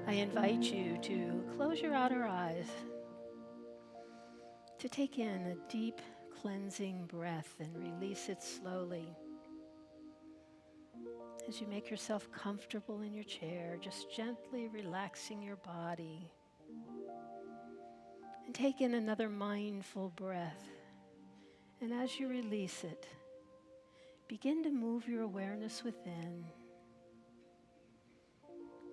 I invite you to close your outer eyes, to take in a deep cleansing breath and release it slowly. As you make yourself comfortable in your chair, just gently relaxing your body. And take in another mindful breath. And as you release it, begin to move your awareness within.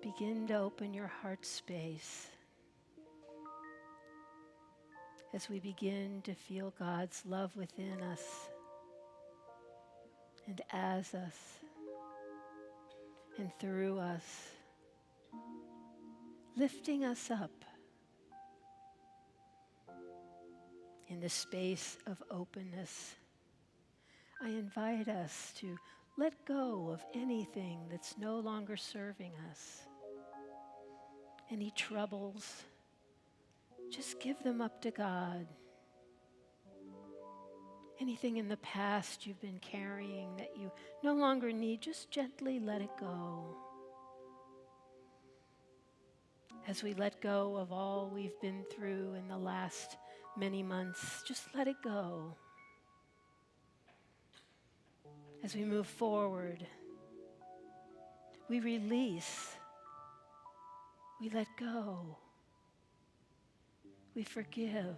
Begin to open your heart space as we begin to feel God's love within us and as us and through us, lifting us up in the space of openness. I invite us to let go of anything that's no longer serving us. Any troubles, just give them up to God. Anything in the past you've been carrying that you no longer need, just gently let it go. As we let go of all we've been through in the last many months, just let it go. As we move forward, we release, we let go, we forgive.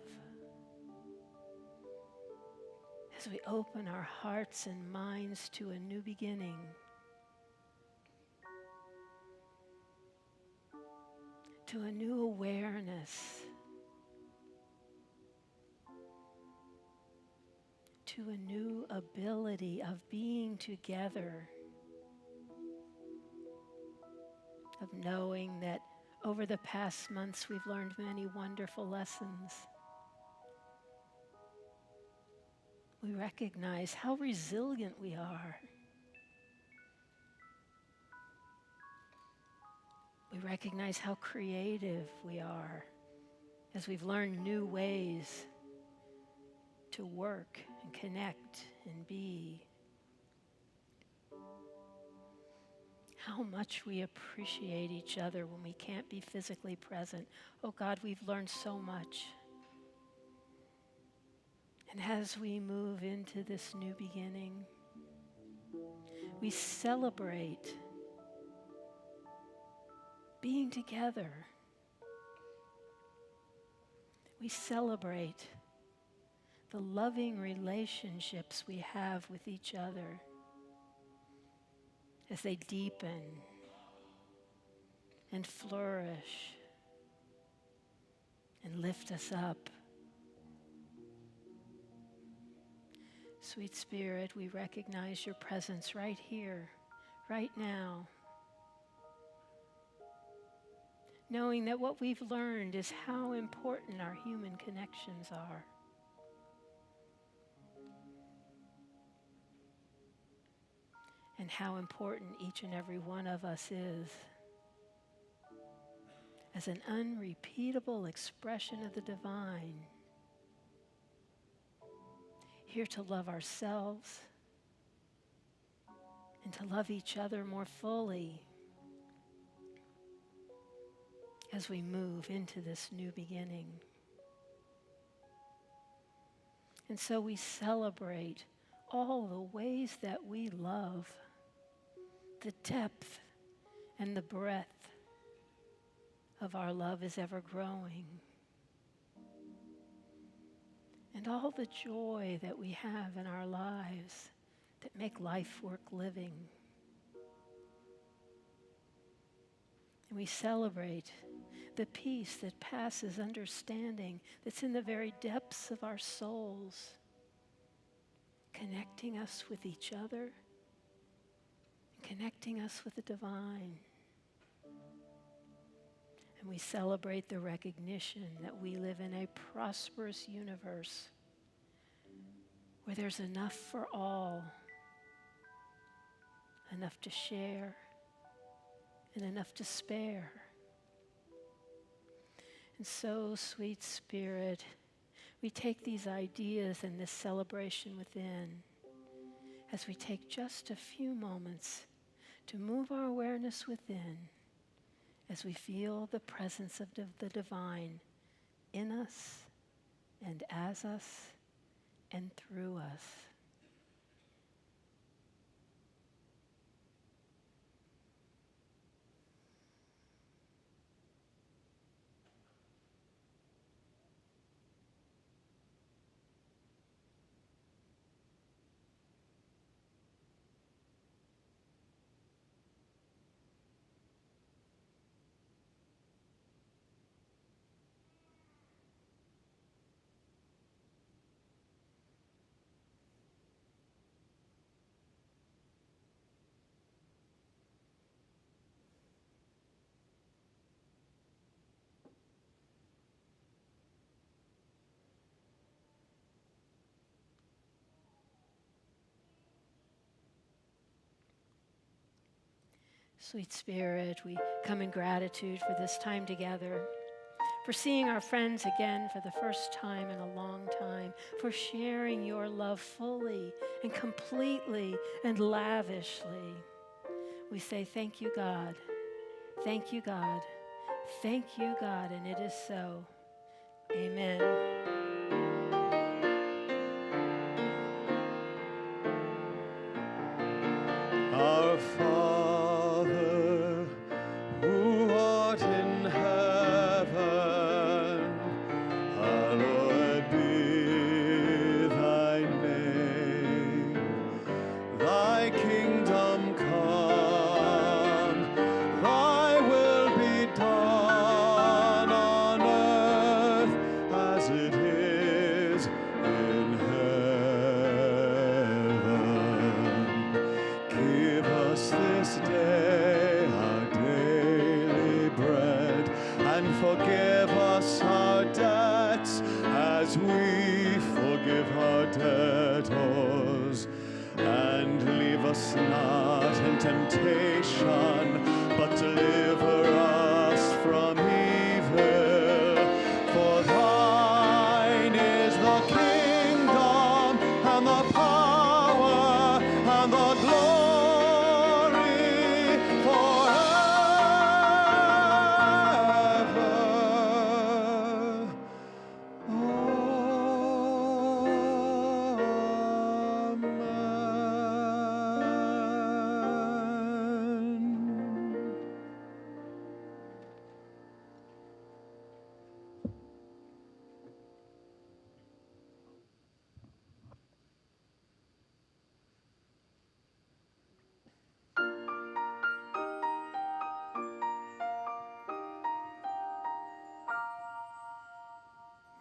As we open our hearts and minds to a new beginning, to a new awareness, to a new ability of being together, of knowing that over the past months we've learned many wonderful lessons. We recognize how resilient we are. We recognize how creative we are as we've learned new ways to work and connect and be. How much we appreciate each other when we can't be physically present. Oh God, we've learned so much. And as we move into this new beginning, we celebrate being together. We celebrate the loving relationships we have with each other as they deepen and flourish and lift us up. Sweet Spirit, we recognize your presence right here, right now. Knowing that what we've learned is how important our human connections are. And how important each and every one of us is as an unrepeatable expression of the divine. Here to love ourselves and to love each other more fully as we move into this new beginning. And so we celebrate all the ways that we love, the depth and the breadth of our love is ever growing. And all the joy that we have in our lives that make life worth living. And we celebrate the peace that passes understanding that's in the very depths of our souls, connecting us with each other, connecting us with the divine. And we celebrate the recognition that we live in a prosperous universe where there's enough for all, enough to share, and enough to spare. And so, sweet Spirit, we take these ideas and this celebration within as we take just a few moments to move our awareness within as we feel the presence of the divine in us and as us and through us. Sweet Spirit, we come in gratitude for this time together, for seeing our friends again for the first time in a long time, for sharing your love fully and completely and lavishly. We say, thank you, God. Thank you, God. Thank you, God, and it is so. Amen. Our Father, who art in heaven, hallowed be thy name. Thy kingdom come, thy will be done on earth as it is in heaven. Give us this day our daily bread, and forgive us our debts as we forgive our debtors. And leave us not in temptation, but deliver us from evil. For thine is the kingdom and the power and the glory forever. Amen.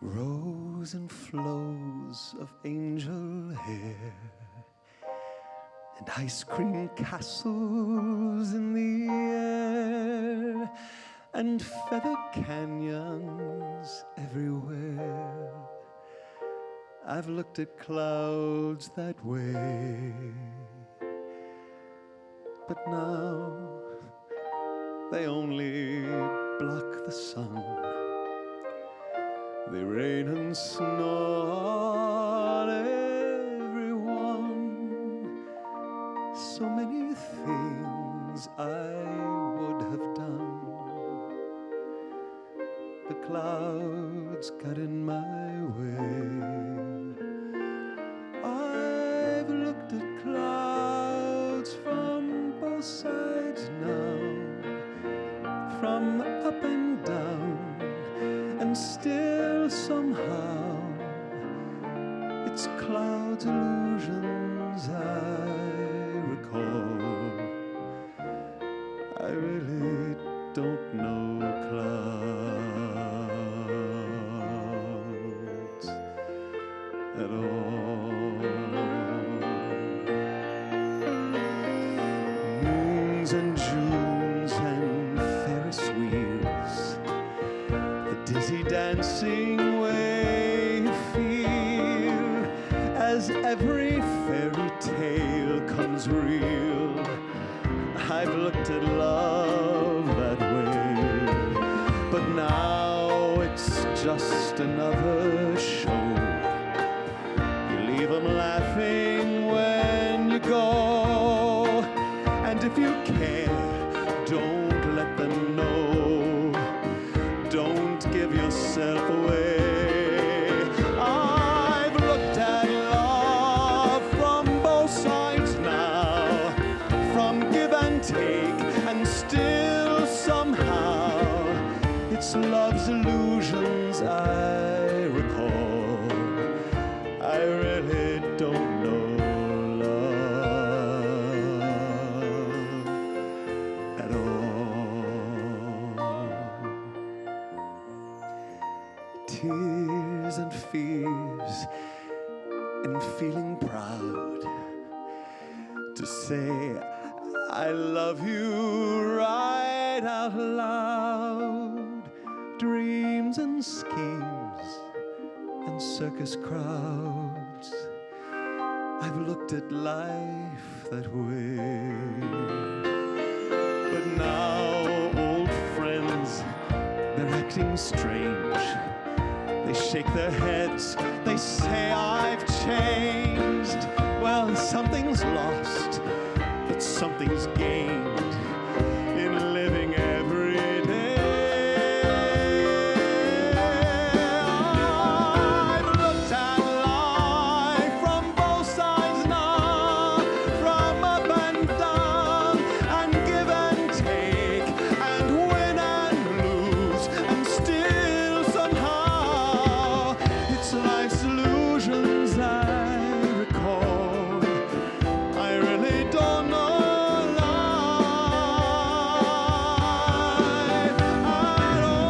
Rows and flows of angel hair, and ice cream castles in the air, and feather canyons everywhere. I've looked at clouds that way, but now they only block the sun. They rain and snow on everyone. So many things I would have done. The clouds got in my way. I've looked at clouds from both sides now, from up and down, and still somehow it's clouds' illusions I recall. I really don't know clouds at all. Moons and Junes and Ferris wheels, the dizzy dancing way you feel as every fairy tale comes real. I've looked at love that way, but now it's just another show. You leave them laughing when you go, and if you care, don't let them know. myself away. I've looked at love from both sides now, from give and take, and still somehow it's love's illusions I recall. I really don't know love at all. Tears and fears and feeling proud to say I love you right out loud. Dreams and schemes and circus crowds, I've looked at life that way. But now old friends, they're acting strange. They shake their heads, they say I've changed. Well, something's lost, but something's gained in living every day. I've looked at life from both sides now, from up and down, and give and take, and win and lose, and still somehow it's life's illusions I recall. I really don't know life at all.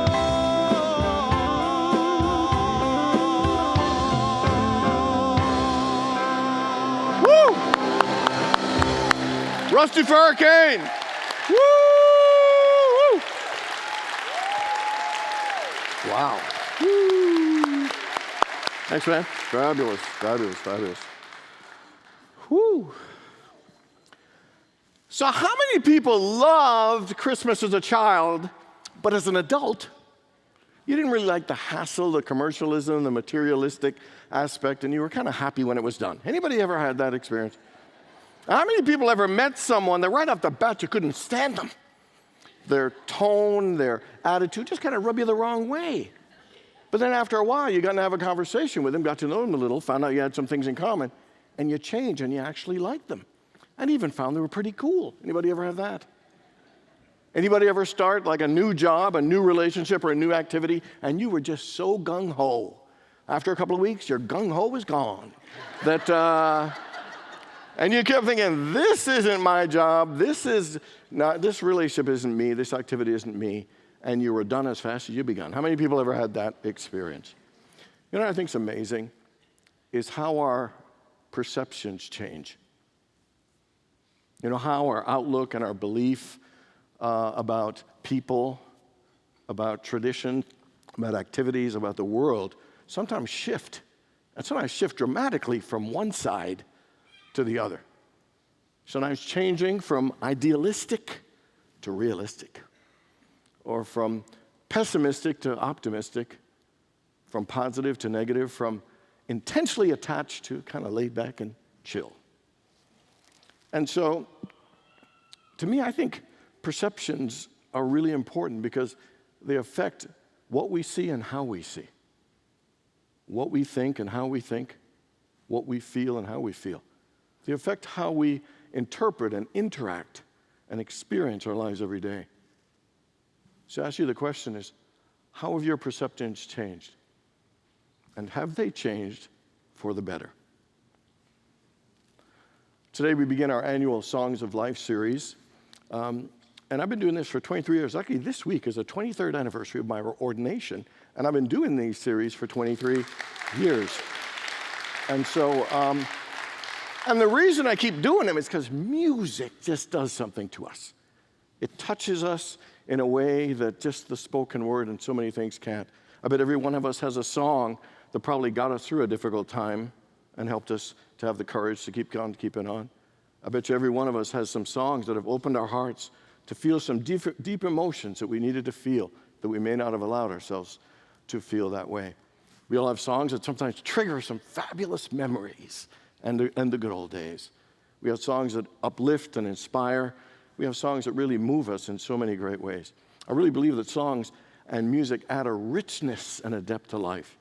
Woo! Rusty for Hurricane. Woo! Woo! Wow. Woo! Thanks, man. Fabulous, fabulous, fabulous. Woo! So how many people loved Christmas as a child, but as an adult, you didn't really like the hassle, the commercialism, the materialistic aspect, and you were kind of happy when it was done? Anybody ever had that experience? How many people ever met someone that right off the bat you couldn't stand them? Their tone, their attitude just kind of rub you the wrong way. But then after a while, you got to have a conversation with them, got to know them a little, found out you had some things in common, and you change and you actually like them. And even found they were pretty cool. Anybody ever have that? Anybody ever start like a new job, a new relationship, or a new activity, and you were just so gung-ho? After a couple of weeks, your gung-ho is gone. And you kept thinking, this isn't my job, this relationship isn't me, this activity isn't me, and you were done as fast as you began. How many people ever had that experience? You know what I think is amazing is how our perceptions change. You know, how our outlook and our belief about people, about tradition, about activities, about the world, sometimes shift. And sometimes shift dramatically from one side to the other. Sometimes changing from idealistic to realistic, or from pessimistic to optimistic, from positive to negative, from intentionally attached to kind of laid back and chill. And so, to me, I think perceptions are really important because they affect what we see and how we see, what we think and how we think, what we feel and how we feel. They affect how we interpret and interact and experience our lives every day. So I ask you the question is, how have your perceptions changed? And have they changed for the better? Today we begin our annual Songs of Life series. And I've been doing this for 23 years. Actually, this week is the 23rd anniversary of my ordination. And I've been doing these series for 23 years. And so, and the reason I keep doing them is because music just does something to us. It touches us in a way that just the spoken word and so many things can't. I bet every one of us has a song that probably got us through a difficult time and helped us to have the courage to keep on keeping on. I bet you every one of us has some songs that have opened our hearts to feel some deep emotions that we needed to feel that we may not have allowed ourselves to feel that way. We all have songs that sometimes trigger some fabulous memories and the good old days. We have songs that uplift and inspire. We have songs that really move us in so many great ways. I really believe that songs and music add a richness and a depth to life.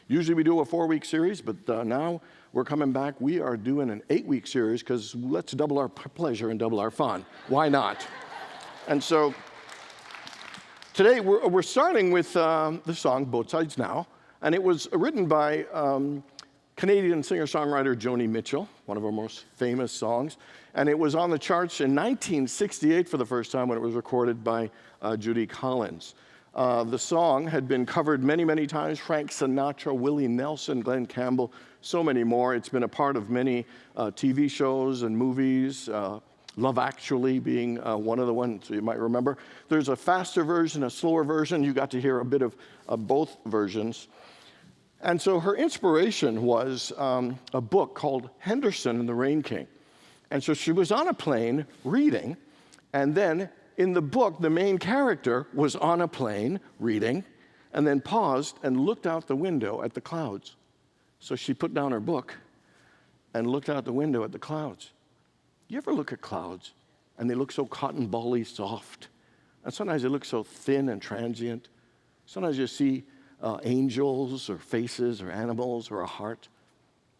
Usually we do a 4-week series, but now we're coming back. We are doing an 8-week series because let's double our pleasure and double our fun. Why not? And so today we're starting with the song Both Sides Now, and it was written by Canadian singer-songwriter Joni Mitchell, one of our most famous songs. And it was on the charts in 1968 for the first time when it was recorded by Judy Collins. The song had been covered many, many times. Frank Sinatra, Willie Nelson, Glenn Campbell, so many more. It's been a part of many TV shows and movies, Love Actually being one of the ones you might remember. There's a faster version, a slower version. You got to hear a bit of both versions. And so her inspiration was a book called Henderson and the Rain King. And so she was on a plane reading, and then in the book, the main character was on a plane reading, and then paused and looked out the window at the clouds. So she put down her book and looked out the window at the clouds. You ever look at clouds, and they look so cotton bally soft? And sometimes they look so thin and transient. Sometimes you see angels or faces or animals or a heart.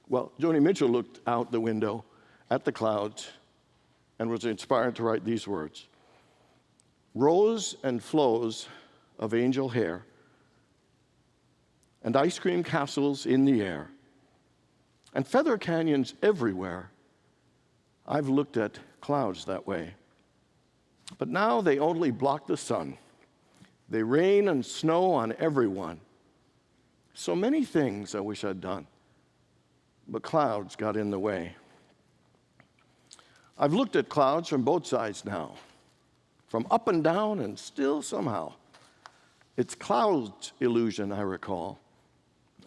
Well, Joni Mitchell looked out the window at the clouds and was inspired to write these words. Rows and flows of angel hair and ice cream castles in the air and feather canyons everywhere. I've looked at clouds that way. But now they only block the sun. They rain and snow on everyone. So many things I wish I'd done, but clouds got in the way. I've looked at clouds from both sides now, from up and down, and still somehow. It's clouds illusion, I recall.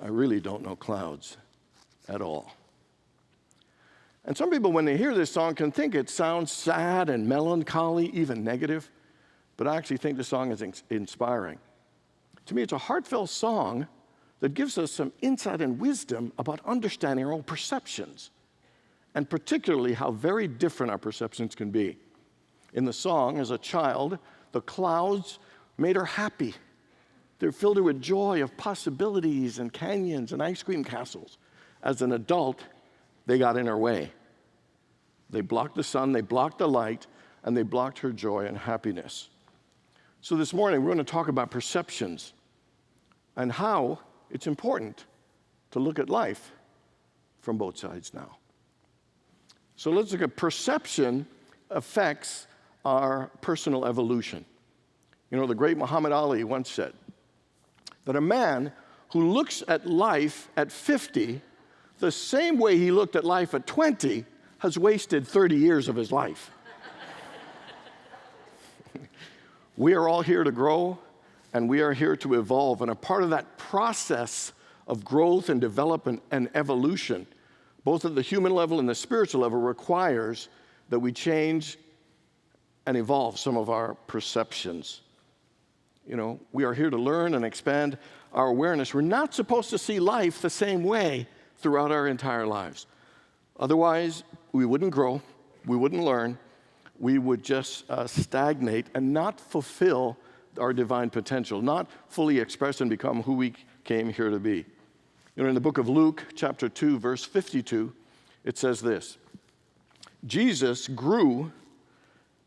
I really don't know clouds at all. And some people, when they hear this song, can think it sounds sad and melancholy, even negative, but I actually think the song is inspiring. To me, it's a heartfelt song that gives us some insight and wisdom about understanding our own perceptions, and particularly how very different our perceptions can be. In the song, as a child, the clouds made her happy. They filled her with joy of possibilities and canyons and ice cream castles. As an adult, they got in her way. They blocked the sun, they blocked the light, and they blocked her joy and happiness. So this morning, we're going to talk about perceptions and how it's important to look at life from both sides now. So let's look at perception affects our personal evolution. You know, the great Muhammad Ali once said that a man who looks at life at 50 the same way he looked at life at 20 has wasted 30 years of his life. We are all here to grow, and we are here to evolve. And a part of that process of growth and development and evolution, both at the human level and the spiritual level, requires that we change and evolve some of our perceptions. You know, we are here to learn and expand our awareness. We're not supposed to see life the same way throughout our entire lives. Otherwise, we wouldn't grow, we wouldn't learn, we would just stagnate and not fulfill our divine potential, not fully express and become who we came here to be. You know, in the book of Luke, chapter 2, verse 52, it says this: Jesus grew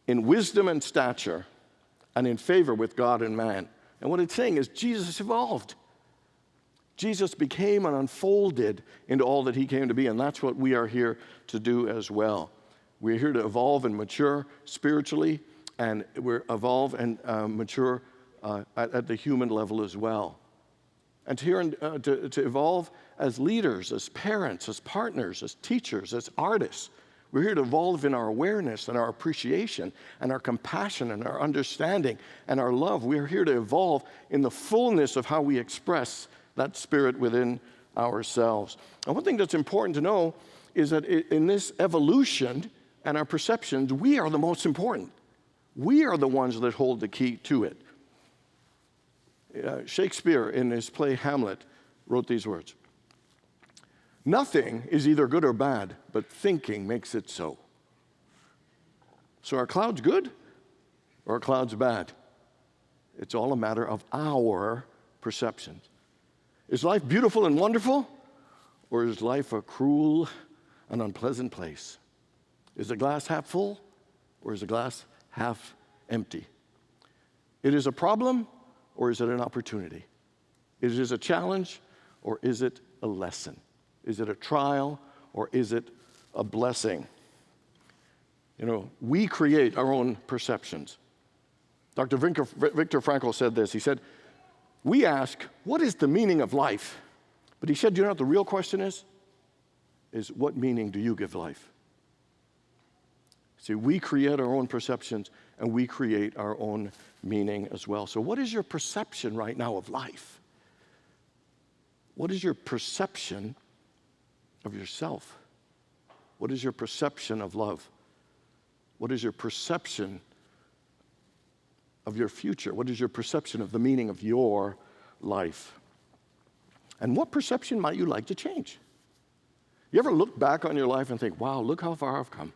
in wisdom and stature and in favor with God and man. And what it's saying is Jesus evolved. Jesus became and unfolded into all that he came to be, and that's what we are here to do as well. We're here to evolve and mature spiritually, and we're evolve and mature at the human level as well. And to evolve as leaders, as parents, as partners, as teachers, as artists. We're here to evolve in our awareness and our appreciation and our compassion and our understanding and our love. We are here to evolve in the fullness of how we express that spirit within ourselves. And one thing that's important to know is that in this evolution and our perceptions, we are the most important. We are the ones that hold the key to it. Shakespeare, in his play Hamlet, wrote these words: "Nothing is either good or bad, but thinking makes it so." So are clouds good or are clouds bad? It's all a matter of our perceptions. Is life beautiful and wonderful, or is life a cruel and unpleasant place? Is the glass half full, or is the glass half empty? It is a problem, or is it an opportunity? Is it a challenge, or is it a lesson? Is it a trial, or is it a blessing? You know, we create our own perceptions. Dr. Viktor Frankl said this. He said, we ask, what is the meaning of life? But he said, you know what the real question is? Is what meaning do you give life? See, we create our own perceptions, and we create our own meaning as well. So what is your perception right now of life? What is your perception of yourself? What is your perception of love? What is your perception of your future? What is your perception of the meaning of your life? And what perception might you like to change? You ever look back on your life and think, wow, look how far I've come.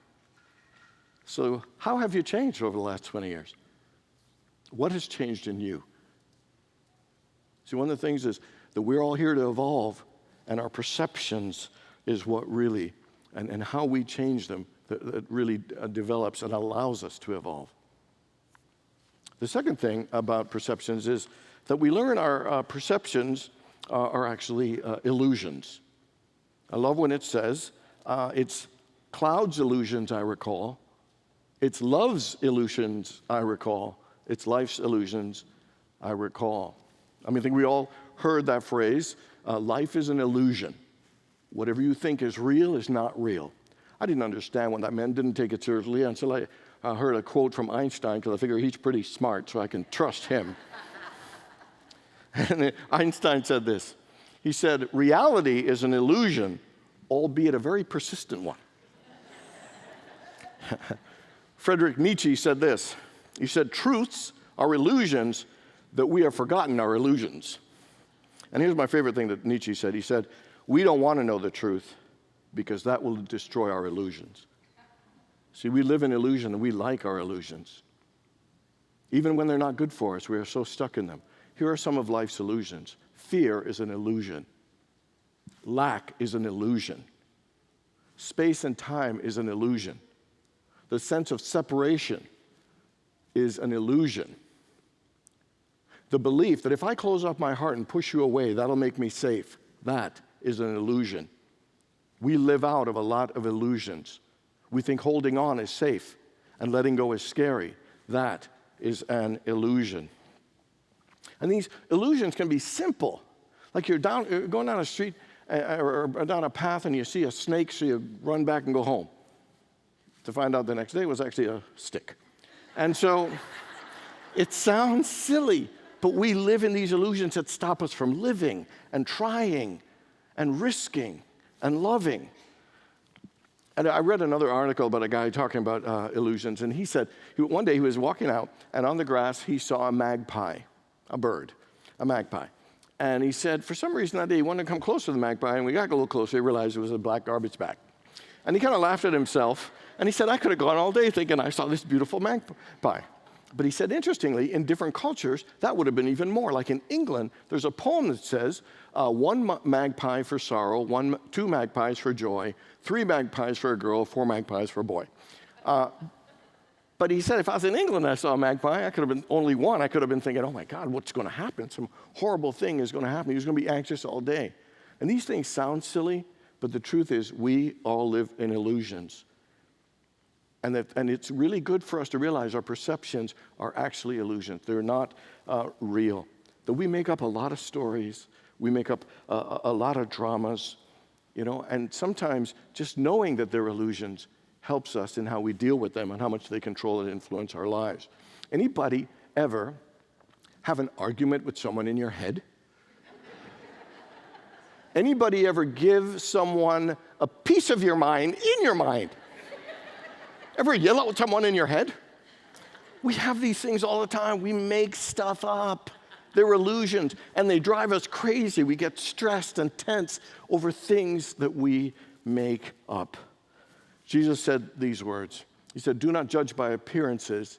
So how have you changed over the last 20 years? What has changed in you? See, one of the things is that we're all here to evolve, and our perceptions is what really, and how we change them, that really develops and allows us to evolve. The second thing about perceptions is that we learn our perceptions are actually illusions. I love when it says, it's cloud's illusions I recall, it's love's illusions I recall, it's life's illusions I recall. I mean, I think we all heard that phrase, life is an illusion. Whatever you think is real is not real. I didn't understand what that meant, didn't take it seriously until I heard a quote from Einstein, because I figure he's pretty smart, so I can trust him. And Einstein said this. He said, reality is an illusion, albeit a very persistent one. Friedrich Nietzsche said this. He said, truths are illusions that we have forgotten are illusions. And here's my favorite thing that Nietzsche said. He said, we don't want to know the truth because that will destroy our illusions. See, we live in illusion and we like our illusions. Even when they're not good for us, we are so stuck in them. Here are some of life's illusions. Fear is an illusion. Lack is an illusion. Space and time is an illusion. The sense of separation is an illusion. The belief that if I close off my heart and push you away, that'll make me safe, that is an illusion. We live out of a lot of illusions. We think holding on is safe and letting go is scary. That is an illusion. And these illusions can be simple. Like you're going down a street or down a path and you see a snake, so you run back and go home. To find out the next day it was actually a stick. And so it sounds silly, but we live in these illusions that stop us from living and trying and risking and loving. And I read another article about a guy talking about illusions, and he said one day he was walking out, and on the grass he saw a magpie, a bird, a magpie. And he said for some reason that day he wanted to come closer to the magpie, and we got a little closer, he realized it was a black garbage bag. And he kind of laughed at himself, and he said, I could have gone all day thinking I saw this beautiful magpie. But he said, interestingly, in different cultures, that would have been even more. Like in England, there's a poem that says, one magpie for sorrow, two magpies for joy, 3 magpies for a girl, 4 magpies for a boy. But he said, if I was in England and I saw a magpie, I could have been only one. I could have been thinking, oh my God, what's going to happen? Some horrible thing is going to happen. He's going to be anxious all day. And these things sound silly, but the truth is we all live in illusions. And it's really good for us to realize our perceptions are actually illusions. They're not real. That we make up a lot of stories. We make up a lot of dramas, you know, and sometimes just knowing that they're illusions helps us in how we deal with them and how much they control and influence our lives. Anybody ever have an argument with someone in your head? Anybody ever give someone a piece of your mind in your mind? Ever yell at someone in your head? We have these things all the time. We make stuff up. They're illusions, and they drive us crazy. We get stressed and tense over things that we make up. Jesus said these words. He said, do not judge by appearances,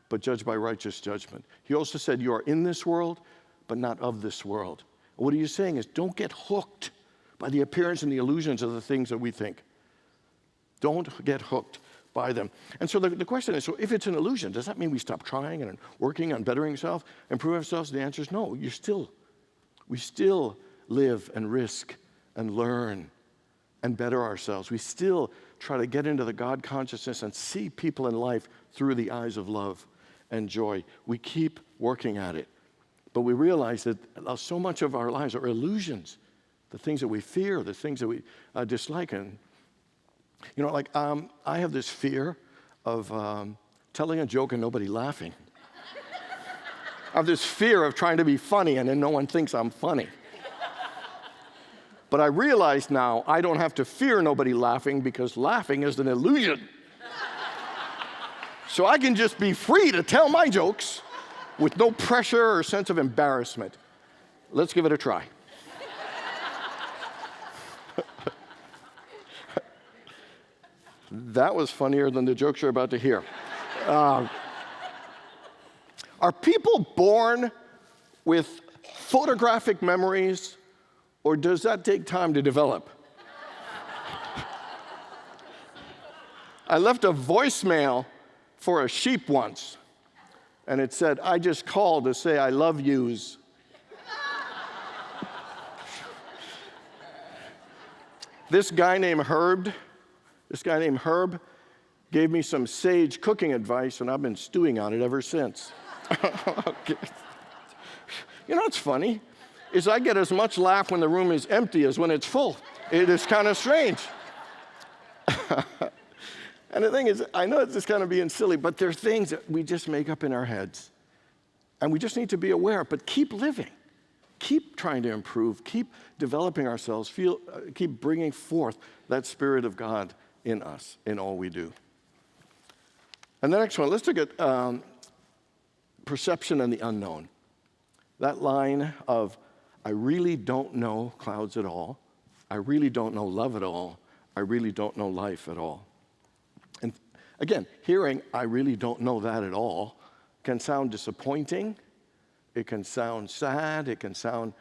but judged by righteous judgment. He also said, you are in this world, but not of this world. And what he is saying is, don't get hooked by the appearance and the illusions of the things that we think. Don't get hooked by them. And so the question is, so if it's an illusion, does that mean we stop trying and working on bettering ourselves, improving ourselves? The answer is no. We still live and risk and learn and better ourselves. We still try to get into the God consciousness and see people in life through the eyes of love and joy. We keep working at it. But we realize that so much of our lives are illusions, the things that we fear, the things that we dislike. And, I have this fear of telling a joke and nobody laughing. I have this fear of trying to be funny and then no one thinks I'm funny. But I realize now I don't have to fear nobody laughing because laughing is an illusion. So I can just be free to tell my jokes with no pressure or sense of embarrassment. Let's give it a try. That was funnier than the jokes you're about to hear. Are people born with photographic memories, or does that take time to develop? I left a voicemail for a sheep once, and it said, I just called to say I love yous. This guy named Herb gave me some sage cooking advice, and I've been stewing on it ever since. Okay. You know what's funny? Is I get as much laugh when the room is empty as when it's full. It is kind of strange. And the thing is, I know it's just kind of being silly, but there are things that we just make up in our heads. And we just need to be aware, but keep living. Keep trying to improve. Keep developing ourselves. Keep bringing forth that Spirit of God in us, in all we do. And the next one, let's look at perception and the unknown. That line of, I really don't know clouds at all. I really don't know love at all. I really don't know life at all. And again, hearing, I really don't know that at all, can sound disappointing. It can sound sad. It can sound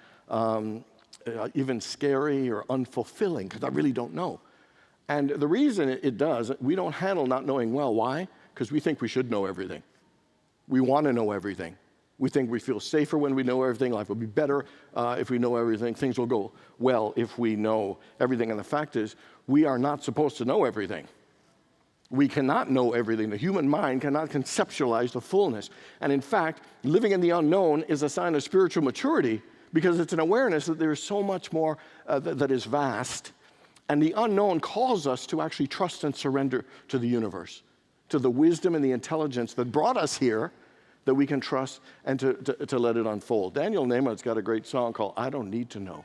even scary or unfulfilling, because I really don't know. And the reason it does, we don't handle not knowing well. Why? Because we think we should know everything. We want to know everything. We think we feel safer when we know everything. Life will be better if we know everything. Things will go well if we know everything. And the fact is, we are not supposed to know everything. We cannot know everything. The human mind cannot conceptualize the fullness. And in fact, living in the unknown is a sign of spiritual maturity, because it's an awareness that there is so much more that is vast. And the unknown calls us to actually trust and surrender to the universe, to the wisdom and the intelligence that brought us here, that we can trust and to let it unfold. Daniel Nahman's got a great song called I Don't Need to Know.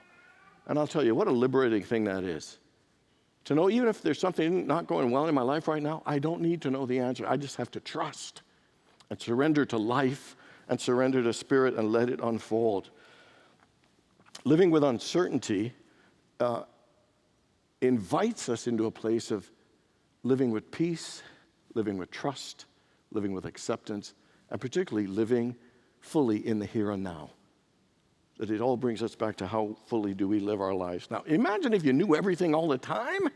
And I'll tell you, what a liberating thing that is. To know even if there's something not going well in my life right now, I don't need to know the answer. I just have to trust and surrender to life and surrender to Spirit and let it unfold. Living with uncertainty invites us into a place of living with peace, living with trust, living with acceptance, and particularly living fully in the here and now. That it all brings us back to how fully do we live our lives. Now, imagine if you knew everything all the time.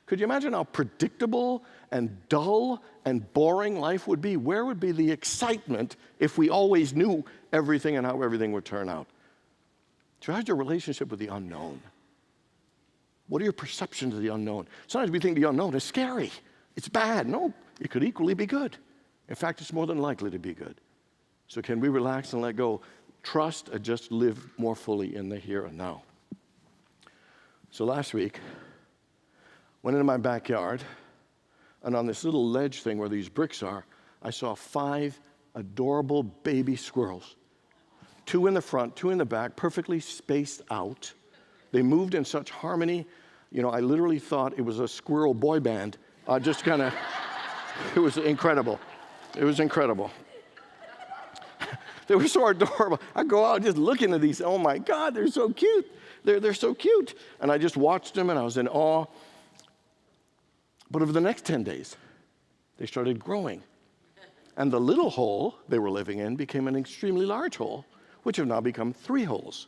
Could you imagine how predictable and dull and boring life would be? Where would be the excitement if we always knew everything and how everything would turn out? So how's your relationship with the unknown? What are your perceptions of the unknown? Sometimes we think the unknown is scary. It's bad. No, it could equally be good. In fact, it's more than likely to be good. So can we relax and let go? Trust and just live more fully in the here and now. So last week, went into my backyard, and on this little ledge thing where these bricks are, I saw 5 adorable baby squirrels. 2 in the front, 2 in the back, perfectly spaced out. They moved in such harmony. You know, I literally thought it was a squirrel boy band. Just kind of, it was incredible. It was incredible. They were so adorable. I go out just looking at these. Oh my God, they're so cute. They're so cute. And I just watched them and I was in awe. But over the next 10 days, they started growing. And the little hole they were living in became an extremely large hole, which have now become 3 holes.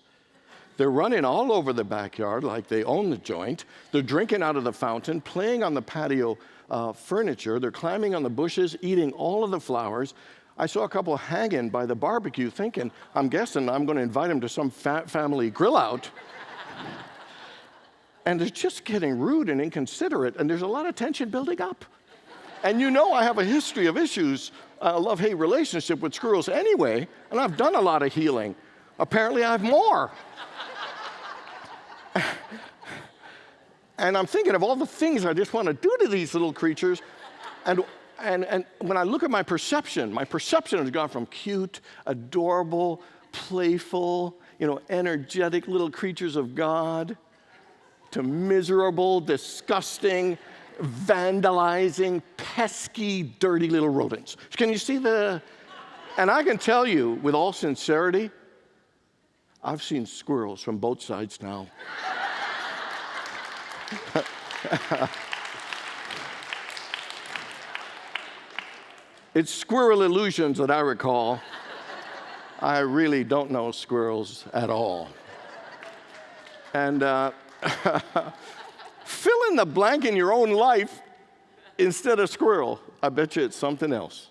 They're running all over the backyard like they own the joint. They're drinking out of the fountain, playing on the patio furniture. They're climbing on the bushes, eating all of the flowers. I saw a couple hanging by the barbecue thinking, I'm guessing I'm going to invite them to some family grill out. And they're just getting rude and inconsiderate, and there's a lot of tension building up. And you know I have a history of issues, a love-hate relationship with squirrels anyway, and I've done a lot of healing. Apparently I have more. And I'm thinking of all the things I just want to do to these little creatures. And when I look at my perception has gone from cute, adorable, playful, energetic little creatures of God to miserable, disgusting, vandalizing, pesky, dirty little rodents. Can you see and I can tell you with all sincerity, I've seen squirrels from both sides now. It's squirrel illusions that I recall. I really don't know squirrels at all. And fill in the blank in your own life instead of squirrel. I bet you it's something else.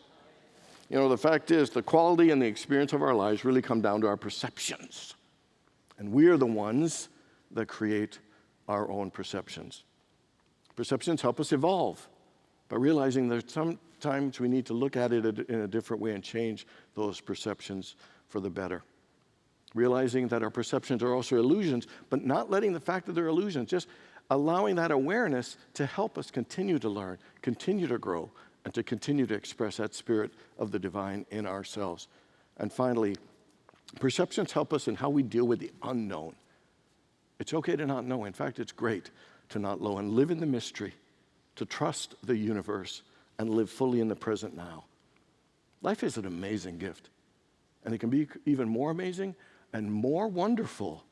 The fact is, the quality and the experience of our lives really come down to our perceptions. And we are the ones that create our own perceptions. Perceptions help us evolve by realizing that sometimes we need to look at it in a different way and change those perceptions for the better. Realizing that our perceptions are also illusions, but not letting the fact that they're illusions, just allowing that awareness to help us continue to learn, continue to grow, and to continue to express that spirit of the divine in ourselves. And finally, perceptions help us in how we deal with the unknown. It's okay to not know. In fact, it's great to not know and live in the mystery, to trust the universe, and live fully in the present now. Life is an amazing gift, and it can be even more amazing and more wonderful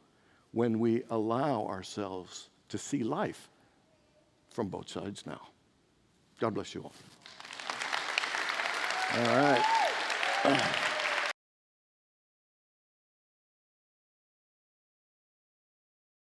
when we allow ourselves to see life from both sides now. God bless you all. All right.